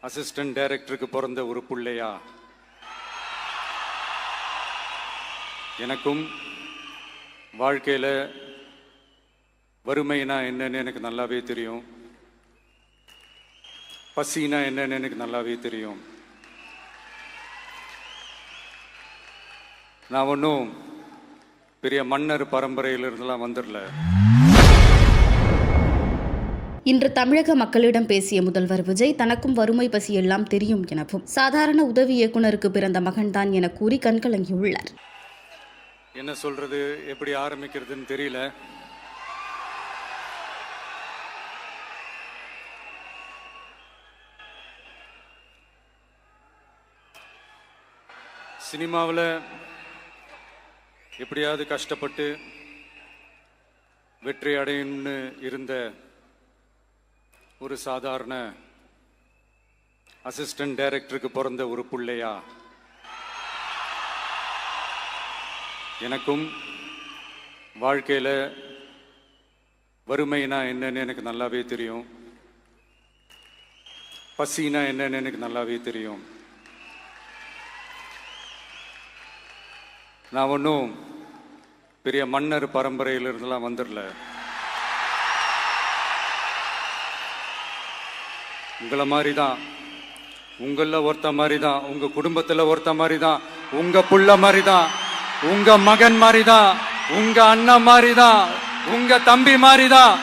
Assistant டைரக்டருக்கு பிறந்த ஒரு பிள்ளையா? எனக்கும் வாழ்க்கையில் வறுமைனா என்னன்னு எனக்கு நல்லாவே தெரியும். பசினா என்னன்னு எனக்கு நல்லாவே தெரியும். நான் ஒன்றும் பெரிய மன்னர் பரம்பரையிலிருந்தெல்லாம் வந்துடல. இன்று தமிழக மக்களிடம் பேசிய முதல்வர் விஜய் தனக்கும் வறுமை பசி எல்லாம் தெரியும் எனவும் சாதாரண உதவி இயக்குநருக்கு பிறந்த மகன்தான் என கூறி கண்கலங்கியுள்ளார். என்ன சொல்றது, எப்படி ஆரம்பிக்கிறதுன்னு தெரியல. சினிமாவில் எப்படியாவது கஷ்டப்பட்டு வெற்றி அடையணும்னு இருந்த ஒரு சாதாரண அசிஸ்டன்ட் டைரக்டருக்கு பிறந்த ஒரு பிள்ளையா? எனக்கும் வாழ்க்கையில் வறுமைனா என்னன்னு எனக்கு நல்லாவே தெரியும். பசினா என்னன்னு எனக்கு நல்லாவே தெரியும். நான் ஒன்றும் பெரிய மன்னர் பரம்பரையிலிருந்தெல்லாம் வந்துடல. உங்களை மாதிரி தான், உங்களில் ஒருத்த மாதிரி தான், உங்கள் குடும்பத்தில் ஒருத்த மாதிரி தான், உங்கள் புள்ள மாதிரி தான், உங்க மகன் மாதிரி தான், உங்க அண்ணன் மாதிரி தான், உங்க தம்பி மாதிரி தான்.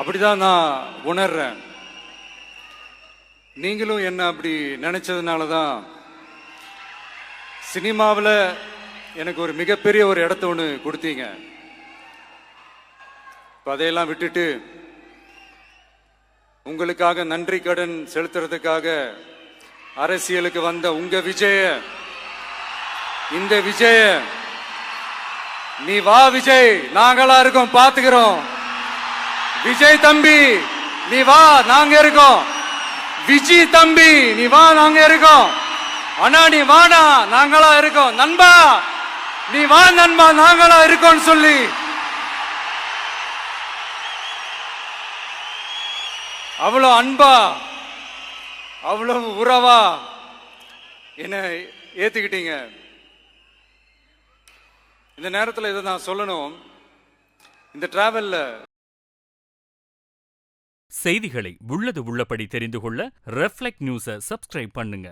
அப்படிதான் நான் உணர்றேன். நீங்களும் என்ன அப்படி நினைச்சதுனால தான் சினிமாவில் எனக்கு ஒரு மிகப்பெரிய ஒரு இடத்த ஒன்று கொடுத்தீங்க. அதையெல்லாம் விட்டுட்டு உங்களுக்காக நன்றி கடன் செலுத்துறதுக்காக அரசியலுக்கு வந்த உங்க விஜய, இந்த விஜய, நீ வா விஜய், நாங்களா இருக்கோம், பாத்துக்கிறோம். விஜய் தம்பி நீ வா, நாங்க இருக்கோம். விஜி தம்பி நீ வா, நாங்க இருக்கோம். அண்ணா நீ வாடா, நாங்களா இருக்கோம். நண்பா நீ வா நண்பா, நாங்களா இருக்கோம் சொல்லி அவ்வளோ அன்பா, அவ்வளவு உறவா என்ன ஏத்துக்கிட்டீங்க. இந்த நேரத்தில் இதை நான் சொல்லணும். இந்த டிராவல்ல செய்திகளை உள்ளது உள்ளபடி தெரிந்து கொள்ள ரெஃப்ளெக்ட் நியூஸை சப்ஸ்கிரைப் பண்ணுங்க.